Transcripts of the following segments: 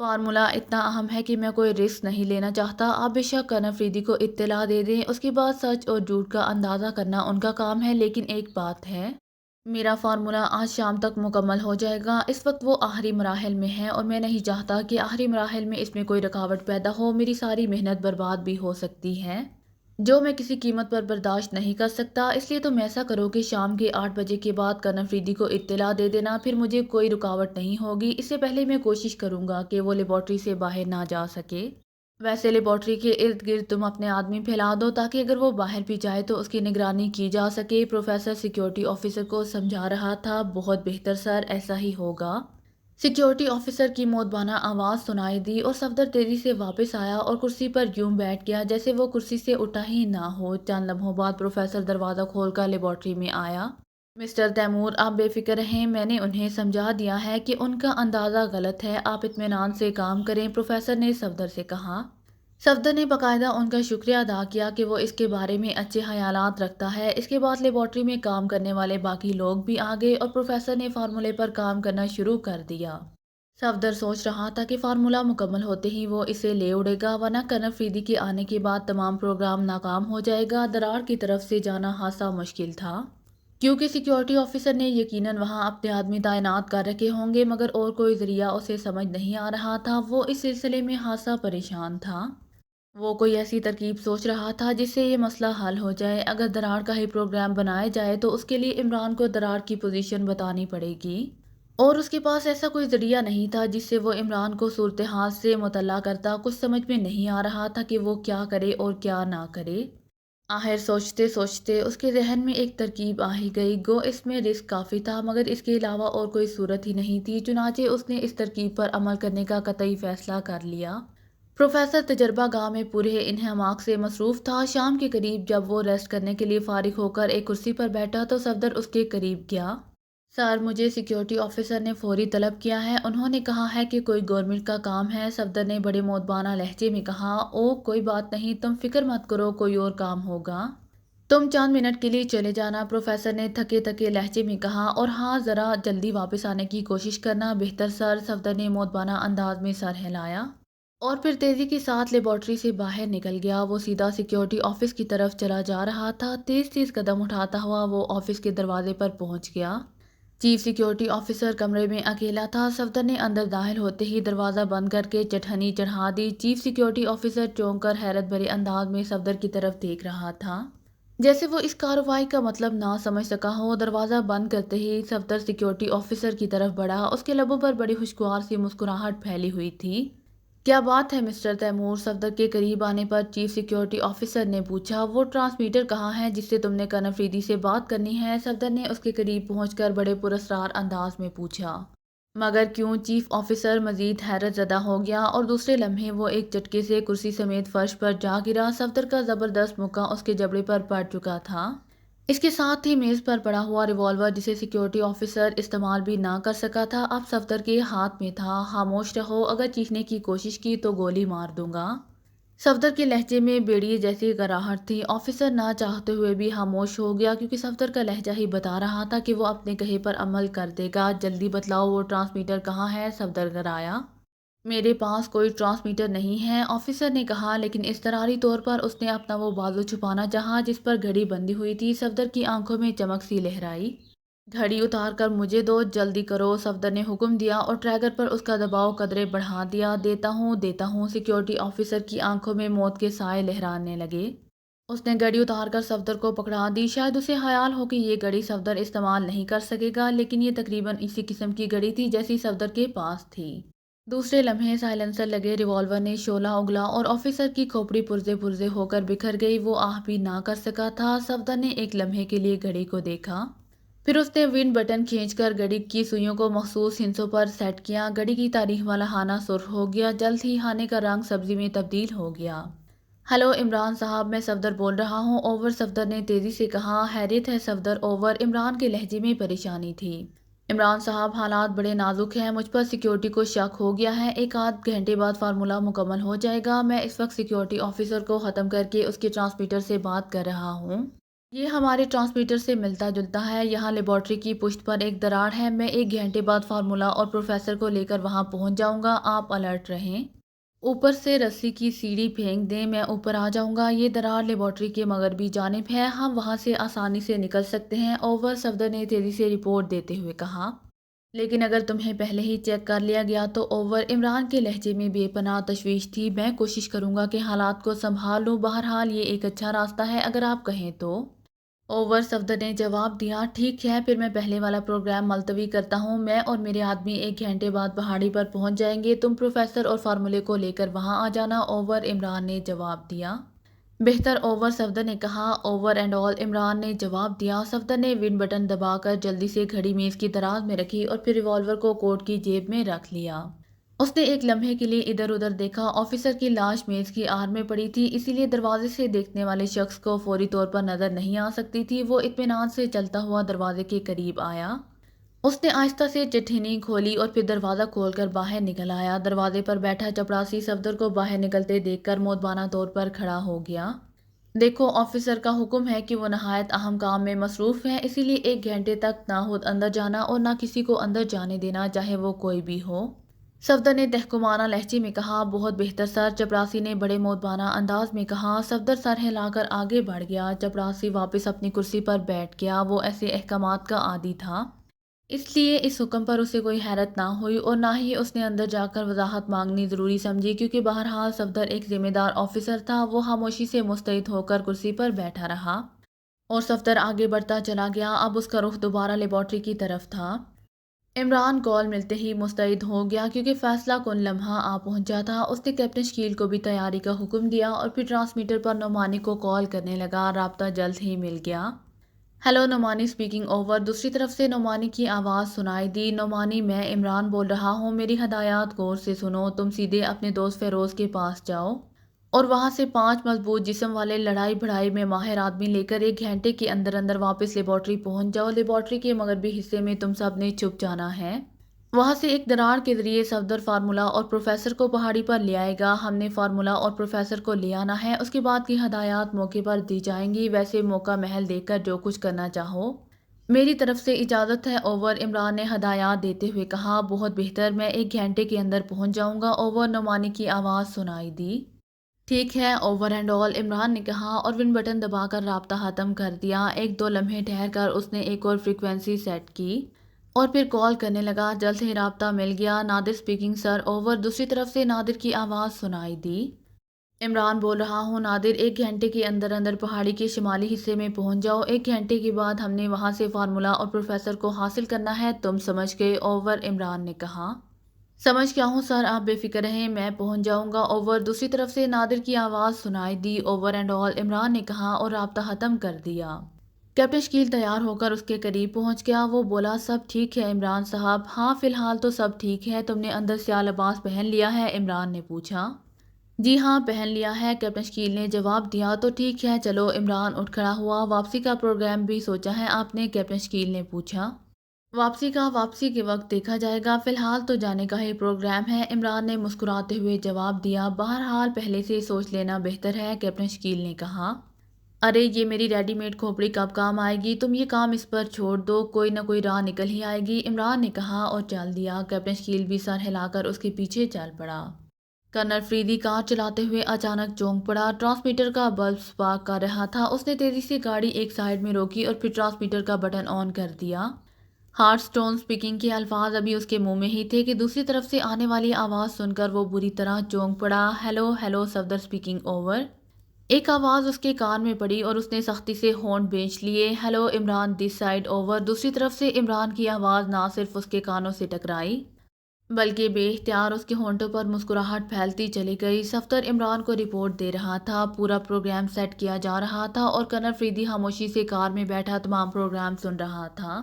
Formula اتنا اہم ہے کہ میں کوئی رسک نہیں لینا چاہتا۔ آپ بے شک کنر فریدی کو اطلاع دے دیں، اس کے بعد سچ اور جھوٹ کا اندازہ کرنا ان کا کام ہے، لیکن ایک بات ہے، میرا فارمولا آج شام تک مکمل ہو جائے گا۔ اس وقت وہ آخری مراحل میں ہے اور میں نہیں چاہتا کہ آخری مراحل میں اس میں کوئی رکاوٹ پیدا ہو۔ میری ساری محنت برباد بھی ہو سکتی ہے، جو میں کسی قیمت پر برداشت نہیں کر سکتا۔ اس لیے تم ایسا کرو کہ شام کے 8 بجے کے بعد کنر فریدی کو اطلاع دے دینا، پھر مجھے کوئی رکاوٹ نہیں ہوگی۔ اس سے پہلے میں کوشش کروں گا کہ وہ لیبارٹری سے باہر نہ جا سکے۔ ویسے لیبارٹری کے ارد گرد تم اپنے آدمی پھیلا دو تاکہ اگر وہ باہر بھی جائے تو اس کی نگرانی کی جا سکے۔ پروفیسر سیکیورٹی آفیسر کو سمجھا رہا تھا۔ بہت بہتر سر، ایسا ہی ہوگا۔ سیکیورٹی آفیسر کی مودبانہ آواز سنائی دی اور صفدر تیزی سے واپس آیا اور کرسی پر یوں بیٹھ گیا جیسے وہ کرسی سے اٹھا ہی نہ ہو۔ چند لمحوں بعد پروفیسر دروازہ کھول کر لیبارٹری میں آیا۔ مسٹر تیمور، آپ بے فکر رہیں، میں نے انہیں سمجھا دیا ہے کہ ان کا اندازہ غلط ہے، آپ اطمینان سے کام کریں، پروفیسر نے صفدر سے کہا۔ صفدر نے باقاعدہ ان کا شکریہ ادا کیا کہ وہ اس کے بارے میں اچھے خیالات رکھتا ہے۔ اس کے بعد لیبارٹری میں کام کرنے والے باقی لوگ بھی آ گئے اور پروفیسر نے فارمولے پر کام کرنا شروع کر دیا۔ صفدر سوچ رہا تھا کہ فارمولا مکمل ہوتے ہی وہ اسے لے اڑے گا، ورنہ کنر فریدی کے آنے کے بعد تمام پروگرام ناکام ہو جائے گا۔ درار کی طرف سے جانا خاصا مشکل تھا، کیونکہ سیکیورٹی آفیسر نے یقیناً وہاں اپنے آدمی تعینات کر رکھے ہوں گے، مگر اور کوئی ذریعہ اسے سمجھ نہیں آ رہا تھا۔ وہ اس سلسلے میں خاصا پریشان تھا۔ وہ کوئی ایسی ترکیب سوچ رہا تھا جس سے یہ مسئلہ حل ہو جائے۔ اگر درار کا ہی پروگرام بنایا جائے تو اس کے لیے عمران کو درار کی پوزیشن بتانی پڑے گی، اور اس کے پاس ایسا کوئی ذریعہ نہیں تھا جس سے وہ عمران کو صورتحال سے مطلع کرتا۔ کچھ سمجھ میں نہیں آ رہا تھا کہ وہ کیا کرے اور کیا نہ کرے۔ آخر سوچتے سوچتے اس کے ذہن میں ایک ترکیب آ ہی گئی۔ گو اس میں رسک کافی تھا، مگر اس کے علاوہ اور کوئی صورت ہی نہیں تھی۔ چنانچہ اس نے اس ترکیب پر عمل کرنے کا قطعی فیصلہ کر لیا۔ پروفیسر تجربہ گاہ میں پورے انہماک سے مصروف تھا۔ شام کے قریب جب وہ ریسٹ کرنے کے لیے فارغ ہو کر ایک کرسی پر بیٹھا تو صفدر اس کے قریب گیا۔ سر، مجھے سیکیورٹی آفیسر نے فوری طلب کیا ہے، انہوں نے کہا ہے کہ کوئی گورنمنٹ کا کام ہے۔ صفدر نے بڑے مودبانہ لہجے میں کہا۔ اوہ، کوئی بات نہیں، تم فکر مت کرو، کوئی اور کام ہوگا، تم چند منٹ کے لیے چلے جانا، پروفیسر نے تھکے تھکے لہجے میں کہا، اور ہاں، ذرا جلدی واپس آنے کی کوشش کرنا۔ بہتر سر، صفدر نے مودبانہ انداز میں سر ہلایا اور پھر تیزی کے ساتھ لیبارٹری سے باہر نکل گیا۔ وہ سیدھا سیکیورٹی آفس کی طرف چلا جا رہا تھا۔ تیز تیز قدم اٹھاتا ہوا وہ آفس کے دروازے پر پہنچ گیا۔ چیف سیکیورٹی آفیسر کمرے میں اکیلا تھا۔ صفدر نے اندر داخل ہوتے ہی دروازہ بند کر کے چٹھنی چڑھا دی۔ چیف سیکیورٹی آفیسر چونک کر حیرت بھرے انداز میں صفدر کی طرف دیکھ رہا تھا، جیسے وہ اس کارروائی کا مطلب نہ سمجھ سکا ہو۔ دروازہ بند کرتے ہی صفدر سیکیورٹی آفیسر کی طرف بڑھا۔ اس کے لبوں پر بڑی خوشگوار سی مسکراہٹ پھیلی ہوئی تھی۔ کیا بات ہے مسٹر تیمور؟ صفدر کے قریب آنے پر چیف سیکیورٹی آفیسر نے پوچھا۔ وہ ٹرانسمیٹر کہاں ہے جس سے تم نے کنر فریدی سے بات کرنی ہے؟ صفدر نے اس کے قریب پہنچ کر بڑے پراسرار انداز میں پوچھا۔ مگر کیوں؟ چیف آفیسر مزید حیرت زدہ ہو گیا اور دوسرے لمحے وہ ایک جھٹکے سے کرسی سمیت فرش پر جا گرا۔ صفدر کا زبردست مکہ اس کے جبڑے پر پڑ چکا تھا۔ اس کے ساتھ ہی میز پر پڑا ہوا ریوالور جسے سیکیورٹی آفیسر استعمال بھی نہ کر سکا تھا اب صفدر کے ہاتھ میں تھا۔ خاموش رہو، اگر چیخنے کی کوشش کی تو گولی مار دوں گا۔ صفدر کے لہجے میں بیڑیے جیسی کراہٹ تھی۔ آفیسر نہ چاہتے ہوئے بھی خاموش ہو گیا، کیونکہ صفدر کا لہجہ ہی بتا رہا تھا کہ وہ اپنے کہے پر عمل کر دے گا۔ جلدی بتلاؤ، وہ ٹرانسمیٹر کہاں ہے؟ صفدر گرایا۔ میرے پاس کوئی ٹرانسمیٹر نہیں ہے، آفیسر نے کہا، لیکن اضطراری طور پر اس نے اپنا وہ بازو چھپانا چاہا جس پر گھڑی بندھی ہوئی تھی۔ صفدر کی آنکھوں میں چمک سی لہرائی۔ گھڑی اتار کر مجھے دو، جلدی کرو، صفدر نے حکم دیا اور ٹریگر پر اس کا دباؤ قدرے بڑھا دیا۔ دیتا ہوں۔ سیکیورٹی آفیسر کی آنکھوں میں موت کے سائے لہرانے لگے۔ اس نے گھڑی اتار کر صفدر کو پکڑا دی۔ شاید اسے خیال ہو کہ یہ گھڑی صفدر استعمال نہیں کر سکے گا، لیکن یہ تقریباً اسی قسم کی گھڑی تھی جیسی صفدر کے پاس تھی۔ دوسرے لمحے سائلنسر لگے ریوالور نے شعلہ اگلا اور آفیسر کی کھوپڑی پرزے پرزے ہو کر بکھر گئی۔ وہ آہ بھی نہ کر سکا تھا۔ صفدر نے ایک لمحے کے لیے گھڑی کو دیکھا، پھر اس نے ون بٹن کھینچ کر گھڑی کی سوئیوں کو مخصوص ہندسوں پر سیٹ کیا۔ گھڑی کی تاریخ والا خانہ سرخ ہو گیا، جلد ہی خانے کا رنگ سبزی میں تبدیل ہو گیا۔ ہلو عمران صاحب، میں صفدر بول رہا ہوں۔ اوور، صفدر نے تیزی سے کہا۔ خیریت ہے صفدر؟ اوور، عمران کے لہجے میں پریشانی تھی۔ عمران صاحب، حالات بڑے نازک ہیں، مجھ پر سیکیورٹی کو شک ہو گیا ہے۔ ایک آدھ گھنٹے بعد فارمولا مکمل ہو جائے گا۔ میں اس وقت سیکیورٹی آفیسر کو ختم کر کے اس کے ٹرانسمیٹر سے بات کر رہا ہوں۔ یہ ہمارے ٹرانسمیٹر سے ملتا جلتا ہے، یہاں لیبارٹری کی پشت پر ایک دراڑ ہے، میں 1 گھنٹے بعد فارمولا اور پروفیسر کو لے کر وہاں پہنچ جاؤں گا، آپ الرٹ رہیں۔ اوپر سے رسی کی سیڑھی پھینک دیں، میں اوپر آ جاؤں گا، یہ دراڑ لیبارٹری کے مغربی جانب ہے، ہم وہاں سے آسانی سے نکل سکتے ہیں، اوور، صفدر نے تیزی سے رپورٹ دیتے ہوئے کہا۔ لیکن اگر تمہیں پہلے ہی چیک کر لیا گیا تو اوور، عمران کے لہجے میں بے پناہ تشویش تھی، میں کوشش کروں گا کہ حالات کو سنبھال لوں، بہرحال یہ ایک اچھا راستہ ہے اگر آپ کہیں تو۔ اوور، صفدر نے جواب دیا، ٹھیک ہے پھر میں پہلے والا پروگرام ملتوی کرتا ہوں، میں اور میرے آدمی 1 گھنٹے بعد پہاڑی پر پہنچ جائیں گے، تم پروفیسر اور فارمولے کو لے کر وہاں آ جانا، اوور، عمران نے جواب دیا۔ بہتر اوور، صفدر نے کہا۔ اوور اینڈ آل، عمران نے جواب دیا۔ صفدر نے ون بٹن دبا کر جلدی سے گھڑی میز کی دراز میں رکھی اور پھر ریوالور کو کوٹ کی جیب میں رکھ لیا۔ اس نے ایک لمحے کے لیے ادھر ادھر دیکھا، آفیسر کی لاش میز کی آڑ میں پڑی تھی، اسی لیے دروازے سے دیکھنے والے شخص کو فوری طور پر نظر نہیں آ سکتی تھی، وہ اطمینان سے چلتا ہوا دروازے کے قریب آیا۔ اس نے آہستہ سے چٹھینی کھولی اور پھر دروازہ کھول کر باہر نکل آیا، دروازے پر بیٹھا چپڑاسی صفدر کو باہر نکلتے دیکھ کر مؤدبانہ طور پر کھڑا ہو گیا۔ دیکھو، آفیسر کا حکم ہے کہ وہ نہایت اہم کام میں مصروف ہیں، اسی لیے 1 گھنٹے تک نہ خود اندر جانا اور نہ کسی کو اندر جانے دینا، چاہے وہ کوئی بھی ہو۔ صفدر نے تحکمانہ لہجے میں کہا۔ بہت بہتر سر، چپڑاسی نے بڑے مؤدبانہ انداز میں کہا۔ صفدر سر ہلا کر آگے بڑھ گیا، چپڑاسی واپس اپنی کرسی پر بیٹھ گیا، وہ ایسے احکامات کا عادی تھا، اس لیے اس حکم پر اسے کوئی حیرت نہ ہوئی اور نہ ہی اس نے اندر جا کر وضاحت مانگنی ضروری سمجھی، کیونکہ بہرحال صفدر ایک ذمہ دار آفیسر تھا، وہ خاموشی سے مستعد ہو کر کرسی پر بیٹھا رہا اور صفدر آگے بڑھتا چلا گیا، اب اس کا رخ دوبارہ لیبارٹری کی طرف تھا۔ عمران کال ملتے ہی مستعد ہو گیا، کیونکہ فیصلہ کن لمحہ آ پہنچا تھا، اس نے کیپٹن شکیل کو بھی تیاری کا حکم دیا اور پھر ٹرانسمیٹر پر نعمانی کو کال کرنے لگا، رابطہ جلد ہی مل گیا۔ ہیلو، نعمانی اسپیکنگ، اوور، دوسری طرف سے نعمانی کی آواز سنائی دی۔ نعمانی، میں عمران بول رہا ہوں، میری ہدایات غور سے سنو، تم سیدھے اپنے دوست فیروز کے پاس جاؤ اور وہاں سے 5 مضبوط جسم والے لڑائی بھڑائی میں ماہر آدمی لے کر 1 گھنٹے کے اندر اندر واپس لیبارٹری پہنچ جاؤ، لیبارٹری کے مغربی حصے میں تم سب نے چھپ جانا ہے، وہاں سے ایک دراڑ کے ذریعے صفدر فارمولا اور پروفیسر کو پہاڑی پر لے آئے گا، ہم نے فارمولا اور پروفیسر کو لے آنا ہے، اس کے بعد کی ہدایات موقع پر دی جائیں گی، ویسے موقع محل دیکھ کر جو کچھ کرنا چاہو۔ میری طرف سے اجازت ہے، اوور، عمران نے ہدایات دیتے ہوئے کہا۔ بہت بہتر، میں 1 گھنٹے کے اندر پہنچ جاؤں گا، اوور، نعمانی کی آواز سنائی دی۔ ٹھیک ہے، اوور اینڈ آل، عمران نے کہا اور ون بٹن دبا کر رابطہ ختم کر دیا۔ 1-2 لمحے ٹھہر کر اس نے ایک اور فریکوینسی سیٹ کی اور پھر کال کرنے لگا، جلد ہی رابطہ مل گیا۔ نادر اسپیکنگ، سر، اوور، دوسری طرف سے نادر کی آواز سنائی دی۔ عمران بول رہا ہوں، نادر، 1 گھنٹے کے اندر اندر پہاڑی کے شمالی حصے میں پہنچ جاؤ، 1 گھنٹے کے بعد ہم نے وہاں سے فارمولا اور پروفیسر کو حاصل کرنا ہے، تم سمجھ گئے، اوور، عمران نے کہا۔ سمجھ گیا ہوں سر، آپ بے فکر رہیں، میں پہنچ جاؤں گا، اوور، دوسری طرف سے نادر کی آواز سنائی دی۔ اوور اینڈ آل، عمران نے کہا اور رابطہ ختم کر دیا۔ کیپٹن شکیل تیار ہو کر اس کے قریب پہنچ گیا، وہ بولا، سب ٹھیک ہے عمران صاحب؟ ہاں فی الحال تو سب ٹھیک ہے، تم نے اندر سیاہ لباس پہن لیا ہے؟ عمران نے پوچھا۔ جی ہاں پہن لیا ہے، کیپٹن شکیل نے جواب دیا۔ تو ٹھیک ہے چلو، عمران اٹھ کھڑا ہوا۔ واپسی کا پروگرام بھی سوچا ہے آپ نے؟ کیپٹن شکیل نے پوچھا۔ واپسی کے وقت دیکھا جائے گا، فی الحال تو جانے کا ہی پروگرام ہے، عمران نے مسکراتے ہوئے جواب دیا۔ بہرحال پہلے سے سوچ لینا بہتر ہے، کیپٹن شکیل نے کہا۔ ارے یہ میری ریڈی میڈ کھوپڑی کب کام آئے گی، تم یہ کام اس پر چھوڑ دو، کوئی نہ کوئی راہ نکل ہی آئے گی، عمران نے کہا اور چل دیا۔ کیپٹن شکیل بھی سر ہلا کر اس کے پیچھے چل پڑا۔ کرنل فریدی کار چلاتے ہوئے اچانک چونک پڑا، ٹرانسمیٹر کا بلب سپارک کر رہا تھا، اس نے تیزی سے گاڑی ایک سائیڈ میں روکی اور پھر ٹرانسمیٹر کا بٹن آن کر دیا۔ ہارٹ سٹون اسپیکنگ کے الفاظ ابھی اس کے منہ میں ہی تھے کہ دوسری طرف سے آنے والی آواز سن کر وہ بری طرح چونک پڑا۔ Hello hello, Safdar speaking, over. ایک آواز اس کے کان میں پڑی اور اس نے سختی سے ہونٹ بھینچ لیے۔ Hello Imran, this side, over. دوسری طرف سے عمران کی آواز نہ صرف اس کے کانوں سے ٹکرائی بلکہ بے اختیار اس کے ہونٹوں پر مسکراہٹ پھیلتی چلی گئی۔ صفدر عمران کو رپورٹ دے رہا تھا، پورا پروگرام سیٹ کیا جا رہا تھا اور کرنل فریدی خاموشی سے کار میں بیٹھا تمام پروگرام سن رہا تھا۔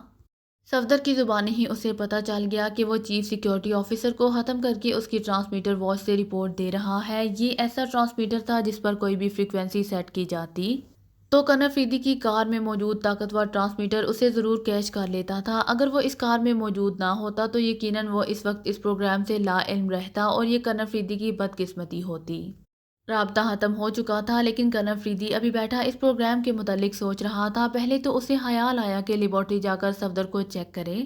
صفدر کی زبانی ہی اسے پتہ چل گیا کہ وہ چیف سیکیورٹی آفیسر کو ختم کر کے اس کی ٹرانسمیٹر واچ سے رپورٹ دے رہا ہے۔ یہ ایسا ٹرانسمیٹر تھا جس پر کوئی بھی فریکوینسی سیٹ کی جاتی تو کرنل فریدی کی کار میں موجود طاقتور ٹرانسمیٹر اسے ضرور کیچ کر لیتا تھا۔ اگر وہ اس کار میں موجود نہ ہوتا تو یقیناً وہ اس وقت اس پروگرام سے لا علم رہتا اور یہ کرنل فریدی کی بدقسمتی ہوتی۔ رابطہ ختم ہو چکا تھا، لیکن کنر فریدی ابھی بیٹھا اس پروگرام کے متعلق سوچ رہا تھا۔ پہلے تو اسے خیال آیا کہ لیبارٹری جا کر صفدر کو چیک کرے،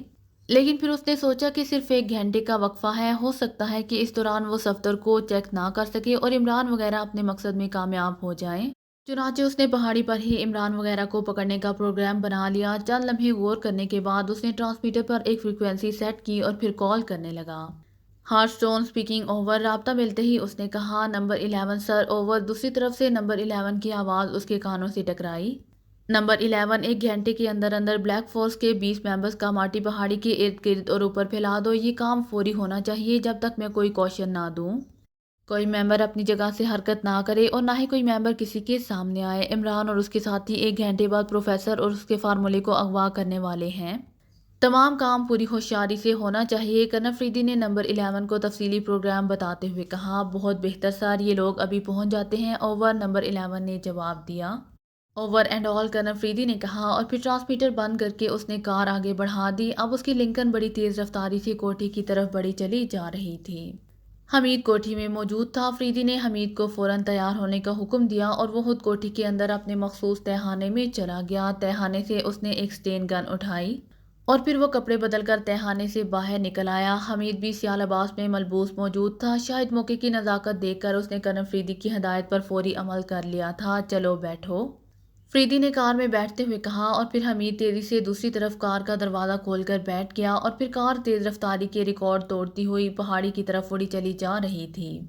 لیکن پھر اس نے سوچا کہ صرف 1 گھنٹے کا وقفہ ہے، ہو سکتا ہے کہ اس دوران وہ صفدر کو چیک نہ کر سکے اور عمران وغیرہ اپنے مقصد میں کامیاب ہو جائیں۔ چنانچہ اس نے پہاڑی پر ہی عمران وغیرہ کو پکڑنے کا پروگرام بنا لیا۔ چند لمحے غور کرنے کے بعد اس نے ٹرانسمیٹر پر ایک فریکوینسی سیٹ کی اور پھر کال کرنے لگا۔ Heart stone speaking over. رابطہ ملتے ہی اس نے کہا، نمبر 11 سر، اوور۔ دوسری طرف سے نمبر 11 کی آواز اس کے کانوں سے ٹکرائی۔ نمبر 11، 1 گھنٹے کے اندر اندر بلیک فورس کے 20 ممبرز کا مارٹی پہاڑی کے ارد گرد اور اوپر پھیلا دو۔ یہ کام فوری ہونا چاہیے جب تک میں کوئی کوشن نہ دوں۔ کوئی ممبر اپنی جگہ سے حرکت نہ کرے اور نہ ہی کوئی ممبر کسی کے سامنے آئے۔ عمران اور اس کے ساتھی 1 گھنٹے بعد پروفیسر اور اس کے فارمولے کو اغوا کرنے والے ہیں۔ تمام کام پوری ہوشیاری سے ہونا چاہیے۔ کنر فریدی نے نمبر 11 کو تفصیلی پروگرام بتاتے ہوئے کہا، بہت بہتر سر، یہ لوگ ابھی پہنچ جاتے ہیں، اوور۔ نمبر 11 نے جواب دیا۔ اوور اینڈ آل، کنر فریدی نے کہا، اور پھر ٹرانسمیٹر بند کر کے اس نے کار آگے بڑھا دی۔ اب اس کی لنکن بڑی تیز رفتاری سے کوٹھی کی طرف بڑھی چلی جا رہی تھی۔ حمید کوٹھی میں موجود تھا۔ فریدی نے حمید کو فوراً تیار ہونے کا حکم دیا اور وہ خود کوٹھی کے اندر اپنے مخصوص تہخانے میں چلا گیا۔ تہخانے سے اس نے ایک سٹین گن اٹھائی اور پھر وہ کپڑے بدل کر تہخانے سے باہر نکل آیا۔ حمید بھی سیاہ لباس میں ملبوس موجود تھا۔ شاید موقع کی نزاکت دیکھ کر اس نے کنر فریدی کی ہدایت پر فوری عمل کر لیا تھا۔ چلو بیٹھو، فریدی نے کار میں بیٹھتے ہوئے کہا، اور پھر حمید تیزی سے دوسری طرف کار کا دروازہ کھول کر بیٹھ گیا اور پھر کار تیز رفتاری کے ریکارڈ توڑتی ہوئی پہاڑی کی طرف اڑی چلی جا رہی تھی۔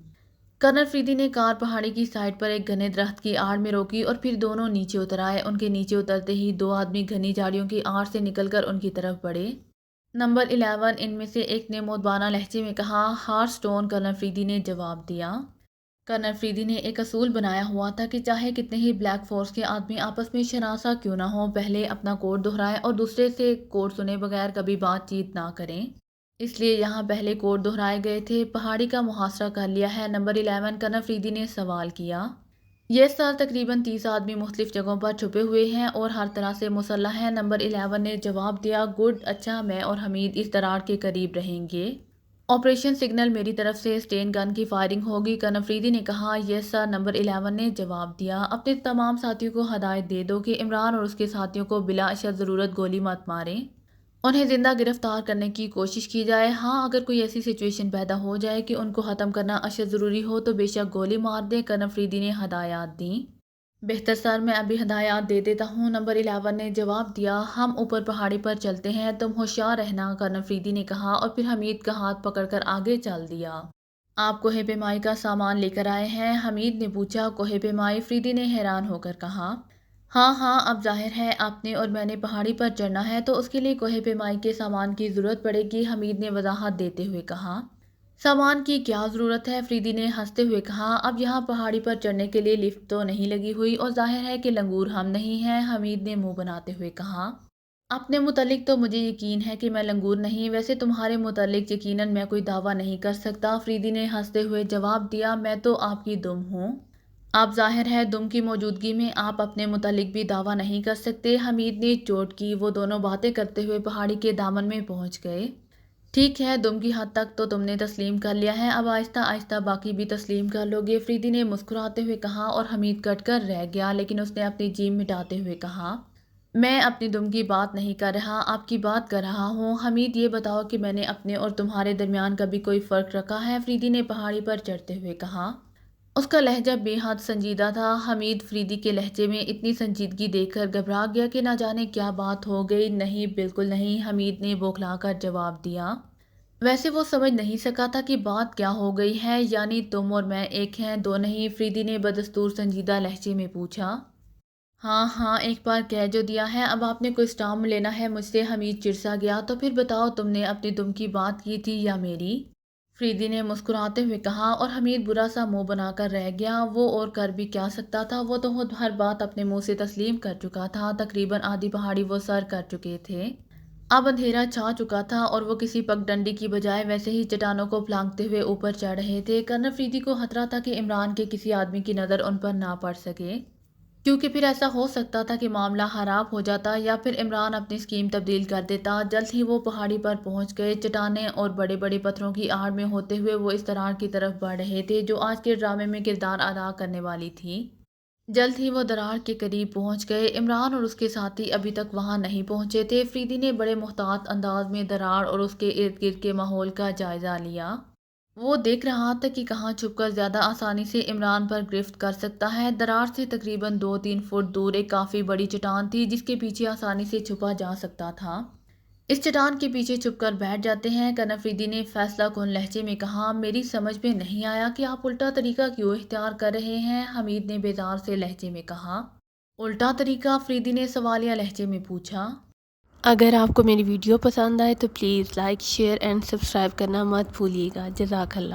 کنر فریدی نے کار پہاڑی کی سائڈ پر ایک گھنے درخت کی آڑ میں روکی اور پھر دونوں نیچے اتر آئے۔ ان کے نیچے اترتے ہی 2 آدمی گھنی جھاڑیوں کی آڑ سے نکل کر ان کی طرف بڑھے۔ نمبر 11، ان میں سے ایک نے مودبانہ لہجے میں کہا، ہارٹ سٹون۔ کنر فریدی نے جواب دیا۔ کنر فریدی نے ایک اصول بنایا ہوا تھا کہ چاہے کتنے ہی بلیک فورس کے آدمی آپس میں شناسا کیوں نہ ہوں، پہلے اپنا کوڈ دہرائیں اور دوسرے سے کوڈ سنے بغیر کبھی بات چیت نہ کریں۔ اس لیے یہاں پہلے کوڈ دہرائے گئے تھے۔ پہاڑی کا محاصرہ کر لیا ہے؟ نمبر 11، کنر فریدی نے سوال کیا۔ یہ سر، تقریباً 30 آدمی مختلف جگہوں پر چھپے ہوئے ہیں اور ہر طرح سے مسلح ہیں۔ نمبر 11 نے جواب دیا۔ گڈ، اچھا، میں اور حمید اس دراڑ کے قریب رہیں گے۔ آپریشن سگنل میری طرف سے سٹین گن کی فائرنگ ہوگی۔ کنر فریدی نے کہا، یس سر۔ نمبر 11 نے جواب دیا۔ اپنے تمام ساتھیوں کو ہدایت دے دو کہ عمران اور اس کے ساتھیوں کو بلا اشد ضرورت گولی مت ماریں، انہیں زندہ گرفتار کرنے کی کوشش کی جائے۔ ہاں، اگر کوئی ایسی سچویشن پیدا ہو جائے کہ ان کو ختم کرنا اشد ضروری ہو تو بے شک گولی مار دیں۔ کنر فریدی نے ہدایات دیں۔ بہتر سر، میں ابھی ہدایات دے دیتا ہوں۔ نمبر 11 نے جواب دیا۔ ہم اوپر پہاڑی پر چلتے ہیں، تم ہوشیار رہنا، کنر فریدی نے کہا اور پھر حمید کا ہاتھ پکڑ کر آگے چل دیا۔ آپ کوہ پیمائی کا سامان لے کر آئے ہیں؟ حمید نے پوچھا۔ کوہ پیمائی؟ فریدی نے حیران ہو کر کہا، ہاں ہاں، اب ظاہر ہے آپ نے اور میں نے پہاڑی پر چڑھنا ہے تو اس کے لیے کوہ پیمائی کے سامان کی ضرورت پڑے گی، حمید نے وضاحت دیتے ہوئے کہا۔ سامان کی کیا ضرورت ہے؟ فریدی نے ہنستے ہوئے کہا، اب یہاں پہاڑی پر چڑھنے کے لیے لفٹ تو نہیں لگی ہوئی اور ظاہر ہے کہ لنگور ہم نہیں ہیں، حمید نے منہ بناتے ہوئے کہا۔ اپنے متعلق تو مجھے یقین ہے کہ میں لنگور نہیں، ویسے تمہارے متعلق یقیناً میں کوئی دعویٰ نہیں کر سکتا، فریدی نے ہنستے ہوئے جواب دیا۔ میں تو آپ کی دم ہوں۔ اب ظاہر ہے دم کی موجودگی میں آپ اپنے متعلق بھی دعویٰ نہیں کر سکتے، حمید نے چوٹ کی۔ وہ دونوں باتیں کرتے ہوئے پہاڑی کے دامن میں پہنچ گئے۔ ٹھیک ہے، دم کی حد تک تو تم نے تسلیم کر لیا ہے، اب آہستہ آہستہ باقی بھی تسلیم کر لو گے، فریدی نے مسکراتے ہوئے کہا اور حمید کٹ کر رہ گیا، لیکن اس نے اپنی جیم مٹاتے ہوئے کہا، میں اپنی دم کی بات نہیں کر رہا، آپ کی بات کر رہا ہوں۔ حمید، یہ بتاؤ کہ میں نے اپنے اور تمہارے درمیان کبھی کوئی فرق رکھا ہے؟ فریدی نے پہاڑی پر چڑھتے ہوئے کہا۔ اس کا لہجہ بے حد سنجیدہ تھا۔ حمید فریدی کے لہجے میں اتنی سنجیدگی دیکھ کر گھبرا گیا کہ نہ جانے کیا بات ہو گئی۔ نہیں، بالکل نہیں، حمید نے بوکھلا کر جواب دیا۔ ویسے وہ سمجھ نہیں سکا تھا کہ بات کیا ہو گئی ہے، یعنی تم اور میں ایک ہیں، دو نہیں؟ فریدی نے بدستور سنجیدہ لہجے میں پوچھا۔ ہاں ہاں، ایک بار کہہ جو دیا ہے، اب آپ نے کوئی اسٹامپ لینا ہے مجھ سے؟ حمید چرسا گیا۔ تو پھر بتاؤ، تم نے اپنی دم کی بات کی تھی یا میری؟ فریدی نے مسکراتے ہوئے کہا اور حمید برا سا منہ بنا کر رہ گیا۔ وہ اور کر بھی کیا سکتا تھا، وہ تو خود ہر بات اپنے منہ سے تسلیم کر چکا تھا۔ تقریباً آدھی پہاڑی وہ سر کر چکے تھے۔ اب اندھیرا چھا چکا تھا اور وہ کسی پگ ڈنڈی کی بجائے ویسے ہی چٹانوں کو پھلانگتے ہوئے اوپر چڑھ رہے تھے۔ کنر فریدی کو خطرہ تھا کہ عمران کے کسی آدمی کی نظر ان پر نہ پڑ سکے۔ کیونکہ پھر ایسا ہو سکتا تھا کہ معاملہ خراب ہو جاتا یا پھر عمران اپنی اسکیم تبدیل کر دیتا۔ جلد ہی وہ پہاڑی پر پہنچ گئے۔ چٹانیں اور بڑے بڑے پتھروں کی آڑ میں ہوتے ہوئے وہ اس درار کی طرف بڑھ رہے تھے جو آج کے ڈرامے میں کردار ادا کرنے والی تھی۔ جلد ہی وہ درار کے قریب پہنچ گئے۔ عمران اور اس کے ساتھی ابھی تک وہاں نہیں پہنچے تھے۔ فریدی نے بڑے محتاط انداز میں درار اور اس کے ارد گرد کے ماحول کا جائزہ لیا۔ وہ دیکھ رہا تھا کہ کہاں چھپ کر زیادہ آسانی سے عمران پر گرفت کر سکتا ہے۔ درار سے تقریباً 2-3 فٹ دور ایک کافی بڑی چٹان تھی جس کے پیچھے آسانی سے چھپا جا سکتا تھا۔ اس چٹان کے پیچھے چھپ کر بیٹھ جاتے ہیں، کرنل فریدی نے فیصلہ کن لہجے میں کہا۔ میری سمجھ میں نہیں آیا کہ آپ الٹا طریقہ کیوں اختیار کر رہے ہیں، حمید نے بیزار سے لہجے میں کہا۔ الٹا طریقہ؟ فریدی نے سوالیہ لہجے میں پوچھا۔ اگر آپ کو میری ویڈیو پسند آئے تو please like, share and subscribe کرنا مت بھولیے گا۔ جزاک اللہ۔